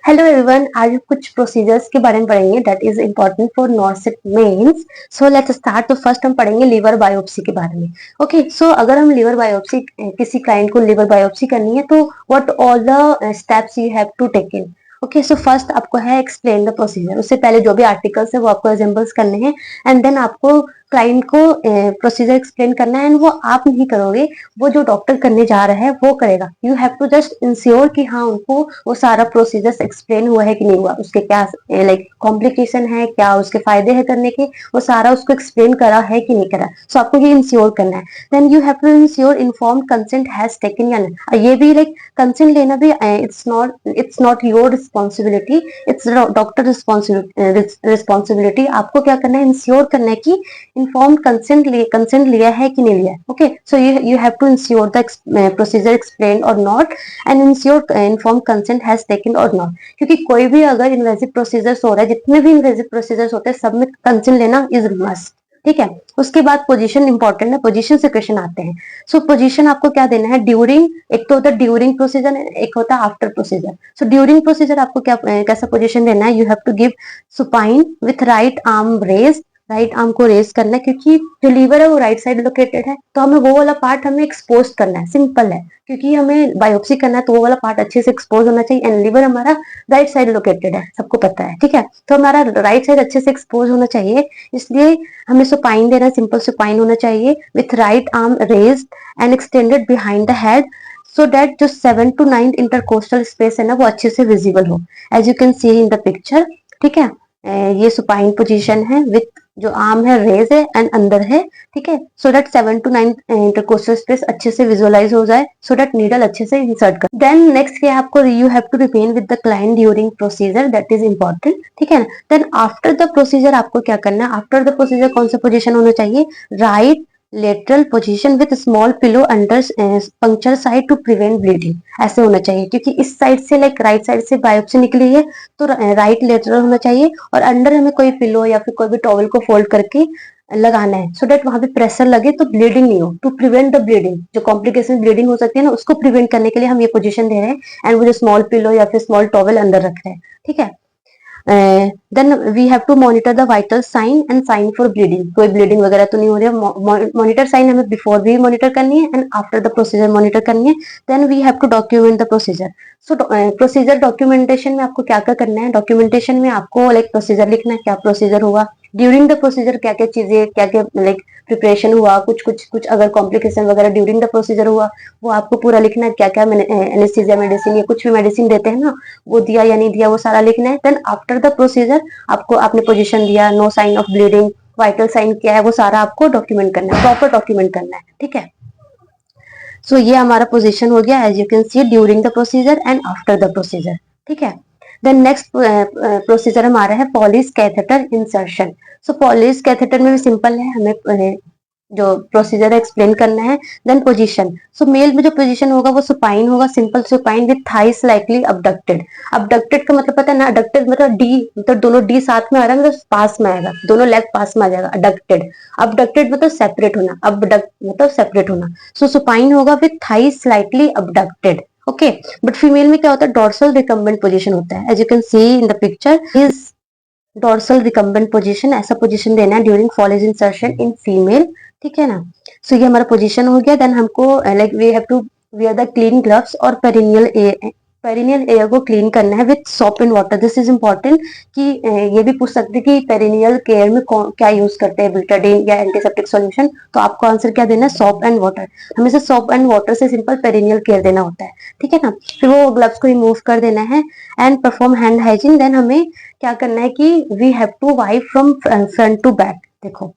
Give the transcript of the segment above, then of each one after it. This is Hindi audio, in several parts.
हेलो एवरीवन, आज हम कुछ प्रोसीजर्स के बारे में पढ़ेंगे that is important for nursing mains. So let's start. तो फर्स्ट हम पढ़ेंगे लिवर बायोप्सी के बारे में। ओके, सो अगर हम लिवर बायोप्सी किसी क्लाइंट को लिवर बायोप्सी करनी है तो what all the steps you have to take in. Okay, so first आपको है एक्सप्लेन द प्रोसीजर। उससे पहले जो भी आर्टिकल्स है वो आपको एग्जांपल्स करने हैं एंड देन आपको क्लाइंट को प्रोसीजर एक्सप्लेन करना है एंड वो आप नहीं करोगे, वो जो डॉक्टर करने जा रहा है वो करेगा। You have to just ensure कि हाँ उनको वो सारा प्रोसीजर एक्सप्लेन हुआ है कि नहीं हुआ, उसके क्या लाइक कॉम्प्लिकेशन है, क्या उसके फायदे हैं करने के, वो सारा उसको एक्सप्लेन करा है कि नहीं करा। सो आपको ये इंश्योर करना है। Then you have to ensure inform consent has taken या नहीं। ये भी लाइक कंसेंट लेना भी it's not your responsibility, it's doctor responsibility. आपको क्या करना है, इंश्योर करना है कि इन्फॉर्म कंसेंट लिया है कि नहीं लिया। Okay, so you have to ensure the procedure explained or not and ensure informed consent has taken or not। क्योंकि कोई भी अगर इन्वेजिव प्रोसीजर्स हो रहा है, जितने भी इन्वेजिव प्रोसीजर्स होते हैं सब में कंसेंट लेना इज मस्ट। ठीक है, उसके बाद पोजीशन इंपॉर्टेंट है, पोजीशन से क्वेश्चन आते हैं। सो पोजीशन आपको क्या देना है ड्यूरिंग, एक तो होता है ड्यूरिंग प्रोसीजर, एक होता है after procedure. So during procedure आपको क्या कैसा पोजीशन देना है, you have to give supine with right arm raise. Right arm को रेज करना है क्योंकि जो लीवर है वो राइट साइड लोकेटेड है, तो हमें वो वाला पार्ट हमें एक्सपोज करना है। सिंपल है, क्योंकि हमें बायोप्सी करना है तो वो वाला पार्ट अच्छे से एक्सपोज होना चाहिए एंड लीवर हमारा राइट साइड लोकेटेड है, सबको पता है। ठीक है, तो हमारा राइट साइड अच्छे से एक्सपोज होना चाहिए, इसलिए हमें सुपाइन देना है। सिंपल सुपाइन होना चाहिए with right arm raise and extended behind the head, so that जो 7 to 9 इंटरकोस्टल स्पेस है ना वो अच्छे से विजिबल हो, as you can see in the picture. ठीक है, ये सुपाइन पोजीशन है विथ जो आर्म है रेज है एंड अंदर है। ठीक है, so that 7 to 9 intercostal space अच्छे से विजुअलाइज हो जाए, सो दैट नीडल अच्छे से इंसर्ट कर। देन नेक्स्ट क्या आपको, you have to remain with the client during procedure, that is important. ठीक है ना। देन आफ्टर द प्रोसीजर आपको क्या करना है, आफ्टर द प्रोसीजर कौन सा पोजीशन होना चाहिए, right lateral position with small pillow under puncture side to prevent bleeding. ऐसे होना चाहिए क्योंकि इस साइड से लाइक राइट साइड से बायोप्सी निकली है, तो राइट लेटरल होना चाहिए और अंडर हमें कोई पिलो या फिर कोई भी टॉवल को फोल्ड करके लगाना है, सो डेट वहां पे प्रेशर लगे तो ब्लीडिंग नहीं हो, टू प्रिवेंट द ब्लीडिंग। जो कॉम्प्लिकेशन ब्लीडिंग हो सकती है ना उसको प्रिवेंट करने के लिए हम ये पोजीशन दे रहे हैं एंड वो जो स्मॉल पिलो या फिर स्मॉल टॉवल अंदर रख रहे हैं। ठीक है, then we have to monitor the vital sign and sign for bleeding. कोई ब्लीडिंग वगैरह तो नहीं हो रही है, मॉनिटर साइन हमें बिफोर भी मॉनिटर करनी है and after the procedure monitor करनी है। Then we have to document the procedure. So procedure documentation में आपको क्या क्या करना है, डॉक्यूमेंटेशन में आपको लाइक प्रोसीजर लिखना है, क्या प्रोसीजर हुआ ड्यूरिंग द प्रोसीजर, क्या क्या चीजें, क्या क्या लाइक प्रिपरेशन हुआ, कुछ अगर कॉम्प्लिकेशन वगैरह ड्यूरिंग द प्रोसीजर हुआ वो आपको पूरा लिखना है। क्या क्या एनेस्थीसिया मेडिसिन या कुछ भी मेडिसिन देते हैं ना वो दिया या नहीं दिया वो सारा लिखना है। देन आफ्टर द प्रोसीजर आपको आपने पोजीशन दिया, no sign of bleeding, vital sign क्या है वो सारा आपको डॉक्यूमेंट करना है, प्रॉपर डॉक्यूमेंट करना है। ठीक है, सो ये हमारा पोजीशन हो गया as you can see during the procedure and after the procedure. ठीक है, देन नेक्स्ट प्रोसीजर हमारा है Foley's catheter insertion. So Foley's catheter में भी सिंपल है, हमें जो प्रोसीजर एक्सप्लेन करना है। देन पोजीशन, सो मेल में जो पोजीशन होगा वो सुपाइन होगा, simple supine with thigh slightly abducted. Abducted का मतलब पता है ना, अडक्टेड मतलब डी, मतलब दोनों डी साथ में आ रहा है, मतलब पास में आएगा, दोनों लेग पास में आ जाएगा। अडक्टेड, अबडक्टेड मतलब सेपरेट होना, अबडक्ट मतलब सेपरेट होना। सो सुपाइन होगा with thigh slightly abducted. Okay, but female में क्या होता है, डोर्सल रिकम्बेंट पोजीशन होता है, as you can see in the picture is dorsal recumbent position. ऐसा पोजीशन देना है during Foley's insertion in female. ठीक है ना, सो ये हमारा पोजीशन हो गया। देन हमको like we have to wear the clean gloves और पेरिनियल एयर को क्लीन करना है with soap and water. This is important कि ये भी पूछ सकते हैं कि पेरिनियल केयर में क्या यूज करते हैं, बिटाडीन या एंटीसेप्टिक सॉल्यूशन, तो आपको आंसर क्या देना है, सोप एंड वाटर। हमेशा सोप एंड वाटर से सिंपल पेरिनियल केयर देना होता है। ठीक है ना, फिर वो ग्लव्स को रिमूव कर देना है and perform hand hygiene. Then हमें क्या करना है कि we have to wipe from front to back. देखो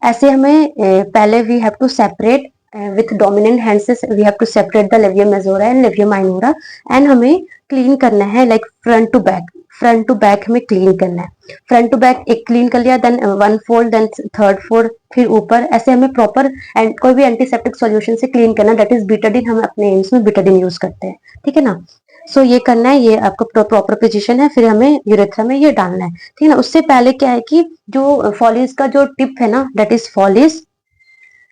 ऐसे हमें पहले we have to separate with dominant hand से we have to separate the labium majora and labium minora and हमें क्लीन करना है like front to back. Front to back हमें क्लीन करना है, फ्रंट टू बैक एक क्लीन कर लिया, then one fold, then third fold, फिर ऊपर, ऐसे हमें प्रॉपर एंड कोई भी एंटीसेप्टिक सॉल्यूशन से क्लीन करना, दैट इज बीटाडीन। हम अपने एम्स में बीटाडीन यूज करते हैं। ठीक है ना, सो ये करना है, ये आपका प्रॉपर पोजीशन है, फिर हमें यूरेथ्रा में ये डालना है। ठीक है ना, उससे पहले क्या है कि जो फॉलिस का जो टिप है ना, दैट इज फॉलिस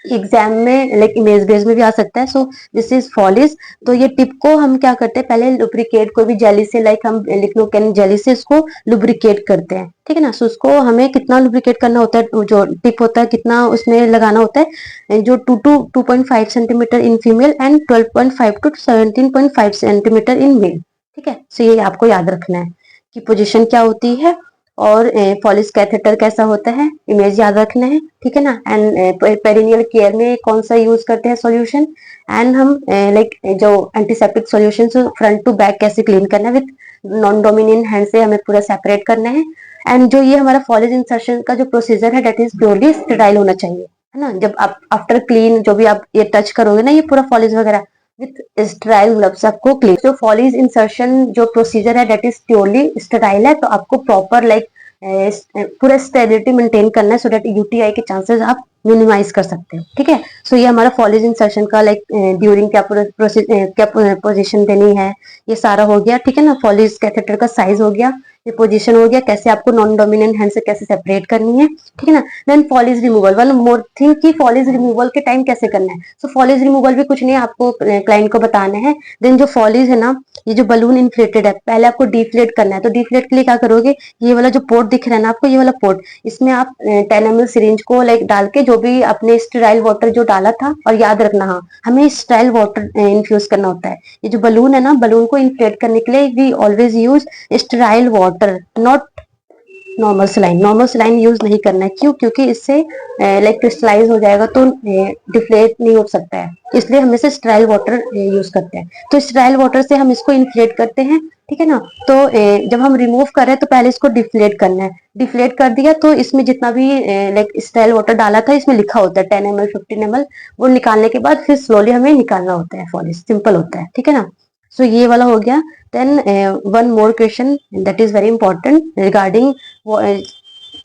एग्जाम में लाइक इमेज बेस में भी आ सकता है। So this is Foley. तो ये टिप को हम क्या करते हैं, पहले लुब्रिकेट कोई भी जेली से, लाइक हम लिग्नोकेन जेली से इसको लुब्रिकेट करते हैं, ठीक है ना। सो उसको हमें कितना लुब्रिकेट करना होता है, जो टिप होता है कितना उसमें लगाना होता है, जो 2.5 centimetre in female and 12.5 to 17.5 centimetre in male, ठीक है। सो ये आपको याद रखना है कि पोजिशन क्या होती है और फॉलिस कैथेटर कैसा होता है, इमेज याद रखना है, ठीक है ना। एंड पेरिनियल केयर में कौन सा यूज करते हैं सॉल्यूशन, एंड हम लाइक जो antiseptic solution front to back कैसे क्लीन करना है विथ नॉन डोमिनेंट हैंड से हमें पूरा सेपरेट करना है। एंड जो ये हमारा फॉलिस इंसर्शन का जो प्रोसीजर है दैट इज प्योरली स्टेराइल होना चाहिए, है ना। जब आप आफ्टर क्लीन जो भी आप ये टच करोगे ना, ये पूरा फॉलिस वगैरह विथ स्टेराइल ग्लव्स आपको क्लीन। जो फॉलिस इंसर्शन जो प्रोसीजर है दैट इज प्योरली स्टेराइल है, तो आपको प्रॉपर लाइक पूरा स्टेबिलिटी मेंटेन करना है, सो दैट यूटीआई के चांसेस आप मिनिमाइज कर सकते हो, ठीक है। सो ये हमारा फॉलिस इंसर्शन का लाइक ड्यूरिंग क्या पोजीशन देनी है, ये सारा हो गया, ठीक है ना। फॉलिस कैथेटर का साइज हो गया, ये पोजीशन हो गया, कैसे आपको नॉन डोमिनेंट हैंड से कैसे सेपरेट करनी है, ठीक है ना। Then Foley's removal, one more thing कि फॉलिस रिमूवल के टाइम कैसे करना है। सो फॉलिस रिमूवल भी कुछ नहीं आपको क्लाइंट को बताना है। देन जो फॉलिस है ना, ये जो बलून इन्फ्लेटेड है, पहले आपको डिफ्लेट करना है। तो डिफ्लेट के लिए क्या करोगे, ये वाला जो पोर्ट दिख रहा है ना आपको, ये वाला पोर्ट, इसमें आप 10 ml सिरिंज को लाइक डाल के, जो भी अपने स्टेराइल वाटर जो डाला था, और याद रखना हाँ हमें स्टेराइल वाटर इन्फ्यूज करना होता है। ये जो बलून है ना, बलून को इन्फ्लेट करने के लिए we always use sterile water, not normal saline. Normal saline use नहीं करना है, क्यों, क्योंकि इससे लाइक क्रिस्टलाइज हो जाएगा तो डिफ्लेट नहीं हो सकता है, इसलिए हम इसे स्टेराइल वाटर यूज करते हैं। तो स्टेराइल वाटर से हम इसको इन्फ्लेट करते हैं, ठीक है ना। तो जब हम रिमूव कर रहे हैं तो पहले इसको डिफ्लेट करना है। डिफ्लेट कर दिया तो इसमें जितना भी लाइक स्टेराइल वाटर डाला था, इसमें लिखा होता है 10 ml 15 ml, वो निकालने के बाद फिर स्लोली हमें निकालना होता है फॉलिस, सिंपल होता है, ठीक है ना। सो ये वाला हो गया। then one more question that is very important regarding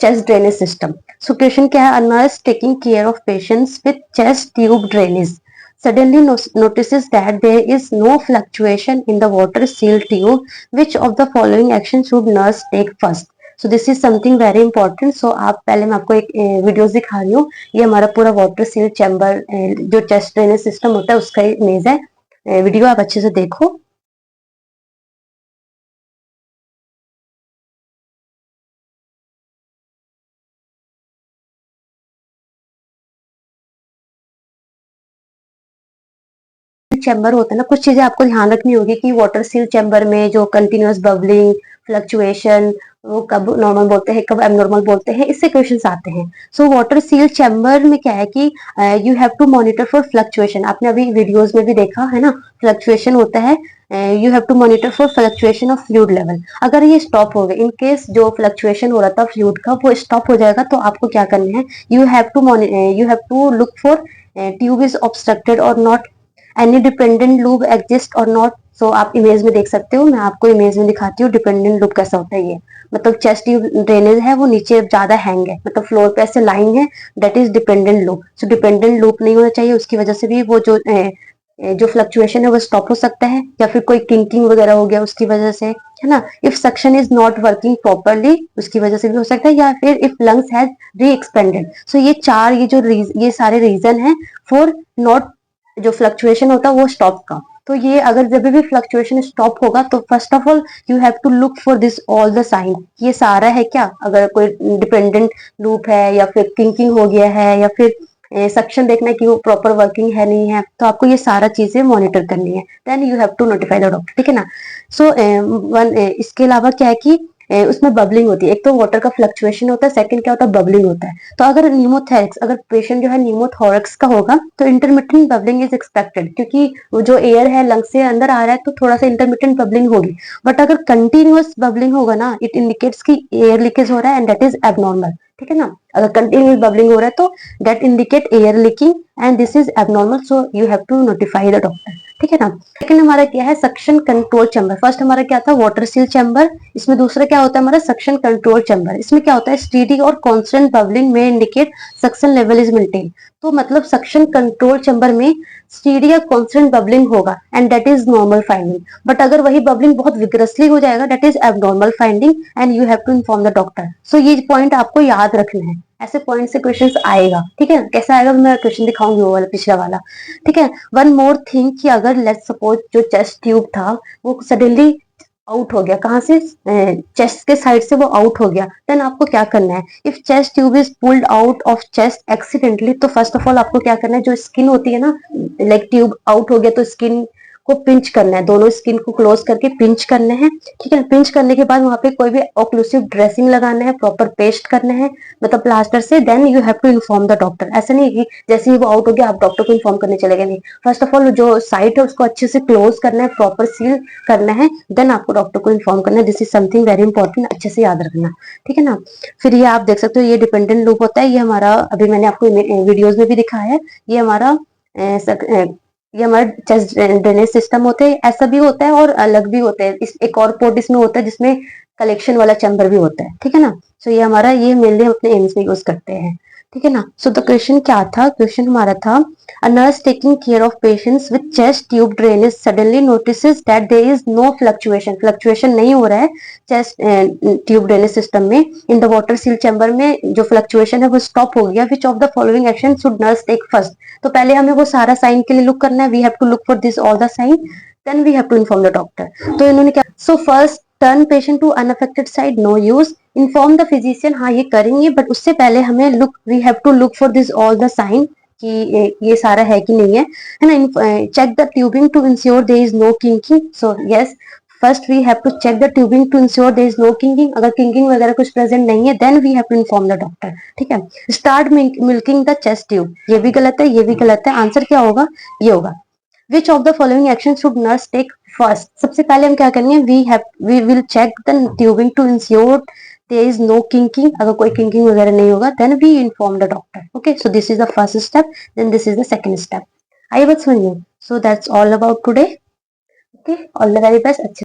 chest drainage system. So question क्या है, a nurse taking care of patients with chest tube drainage suddenly notices that there is no fluctuation in the water seal tube. Which of the following actions should nurse take first? So this is something very important. So आप पहले मैं आपको एक वीडियोस दिखा रही हूँ। ये हमारा पूरा वाटर सील चैम्बर जो चेस्ट ड्रेनेज सिस्टम होता है उसका इमेज है। वीडियो आप अच्छे से देखो। चैम्बर होता है ना, कुछ चीजें आपको ध्यान रखनी होगी कि वाटर सील चैम्बर में जो कंटिन्यूअस बबलिंग, फ्लक्चुएशन, वो कब नॉर्मल बोलते हैं कब एबनॉर्मल बोलते हैं, इससे क्वेश्चंस आते हैं। सो वाटर सील चैम्बर में क्या है कि you have to monitor for fluctuation. आपने अभी वीडियोस में भी देखा है ना, फ्लक्चुएशन होता है, you have to monitor for fluctuation of fluid level. अगर ये स्टॉप हो गए, इन केस जो फ्लक्चुएशन हो रहा था फ्लूइड का वो स्टॉप हो जाएगा, तो आपको क्या करना है, you have to look for tube is obstructed और not, any dependent loop exist और नॉट। सो आप इमेज में देख सकते हो, मैं आपको इमेज में दिखाती हूँ डिपेंडेंट लूप कैसा होता है। ये मतलब चेस्ट ट्यूब ड्रेनेज है वो नीचे ज्यादा हैंग है, मतलब फ्लोर पे ऐसे लाइन है, that is dependent loop. So dependent loop नहीं होना चाहिए, उसकी वजह से भी वो जो फ्लक्चुएशन है वो स्टॉप हो सकता है, या फिर कोई किंकिंग वगैरह हो गया उसकी वजह से, है ना। If suction is not working properly, उसकी वजह से भी हो सकता है, या फिर इफ लंग्स हैज री एक्सपेंडेड। सो ये चार ये सारे रीजन है फॉर नॉट जो फ्लक्चुएशन होता है वो स्टॉप का। तो ये अगर जब भी फ्लक्चुएशन स्टॉप होगा तो first of all you have to look for this all the sign, ये सारा है क्या, अगर कोई डिपेंडेंट लूप है या फिर किंकिंग हो गया है या फिर सक्शन देखना है कि वो प्रॉपर वर्किंग है नहीं है, तो आपको ये सारा चीजें मॉनिटर करनी है। Then you have to notify the doctor, ठीक है ना। सो वन इसके अलावा क्या है कि उसमें बबलिंग होती है, एक तो वाटर का फ्लक्चुएशन होता है, सेकंड क्या होता है, बबलिंग होता है। तो अगर न्यूमोथेरिक्स, अगर पेशेंट जो है न्यूमोथोरक्स का होगा तो इंटरमिटेंट बबलिंग इज एक्सपेक्टेड, क्योंकि वो जो एयर है लंग से अंदर आ रहा है तो थोड़ा सा इंटरमिटेंट बबलिंग होगी। बट अगर कंटिन्यूअस बबलिंग होगा ना, इट इंडिकेट्स की एयर लीकेज हो रहा है एंड दैट इज एबनॉर्मल, ठीक है ना। अगर कंटिन्यूअस बबलिंग हो रहा है तो that indicate air leaking and this is abnormal, so you have to notify the doctor, ठीक है ना। सेकंड हमारा क्या है, सक्शन कंट्रोल चैम्बर। फर्स्ट हमारा क्या था, वाटर सील चैम्बर, इसमें दूसरा क्या होता है हमारा सक्शन कंट्रोल चैम्बर, इसमें क्या होता है स्टेडी और कांस्टेंट बबलिंग में indicate suction level is maintain. तो मतलब सक्शन कंट्रोल चैम्बर में स्टेडी या कांस्टेंट बबलिंग होगा and that is normal finding, but अगर वही बबलिंग बहुत विग्रसली हो जाएगा that is abnormal finding and you have to inform the doctor. So ये पॉइंट आपको याद रखना है, ऐसे पॉइंट से क्वेश्चन आएगा, ठीक है। कैसा आएगा मैं क्वेश्चन दिखाऊंगी वो वाला पिछला वाला, ठीक है। वन मोर थिंग कि अगर लेट्स सपोज जो चेस्ट ट्यूब था वो सडनली आउट हो गया, कहाँ से, चेस्ट के साइड से वो आउट हो गया, देन आपको क्या करना है, if chest tube is pulled out of chest accidentally, तो फर्स्ट ऑफ ऑल आपको क्या करना है, जो स्किन होती है ना, लाइक ट्यूब आउट हो गया तो स्किन को पिंच करना है, दोनों स्किन को क्लोज करके पिंच करने हैं, ठीक है। पिंच करने के बाद वहां पे कोई भी ऑक्लूसिव ड्रेसिंग लगाना है, प्रॉपर पेस्ट करना है, मतलब प्लास्टर से, then you have to inform the doctor. ऐसा नहीं कि जैसे ही वो आउट हो गया आप डॉक्टर को इन्फॉर्म करने चले गए, नहीं, फर्स्ट ऑफ ऑल जो साइट है उसको अच्छे से क्लोज करना है, प्रॉपर सील करना है, देन आपको डॉक्टर को इन्फॉर्म करना है। This is something very important, अच्छे से याद रखना, ठीक है ना। फिर ये आप देख सकते हो ये डिपेंडेंट लूप होता है, ये हमारा अभी मैंने आपको वीडियोज में भी दिखाया है, ये हमारा ये हमारा चेस्ट ड्रेनेज सिस्टम होते हैं, ऐसा भी होता है और अलग भी होता है, इस एक और पोर्ट इसमें होता है जिसमें कलेक्शन वाला चैम्बर भी होता है, ठीक है ना। सो ये हमारा ये मेनली हम अपने एम्स में यूज करते हैं, ठीक है ना। सो द क्वेश्चन क्या था, क्वेश्चन हमारा था a nurse taking care of patients with chest tube drainage suddenly notices that there is no fluctuation, fluctuation नहीं हो रहा है चेस्ट ट्यूब ड्रेनेज सिस्टम में, in the water seal chamber में जो फ्लक्चुएशन है वो स्टॉप हो गया, which of the following action should nurse take first. तो पहले हमें वो सारा साइन के लिए लुक करना है, we have to look for this all the sign, then we have to inform the doctor. तो इन्होंने क्या, so first turn patient to unaffected side, no use, inform the physician, हाँ ये करेंगे, बट उससे पहले हमें look, we have to look for this all the sign कि ये सारा है कि नहीं है ना। Check the tubing to ensure there is no kinking, so yes first we have to check the tubing to ensure there is no kinking, अगर किंकिंग वगैरह कुछ प्रेजेंट नहीं है then we have to inform the doctor, ठीक है। Start milking the chest tube, ये भी गलत है, ये भी गलत है, आंसर क्या होगा, ये होगा। Which of the following action should nurse take first, सबसे पहले हम क्या करेंगे, we will check the tubing to ensure there is no kinking, अगर कोई kinking वगैरह नहीं होगा then we inform the doctor, okay। so this is the first step, then this is the second step। आई बात समझ में, so that's all about today, okay, all the very best।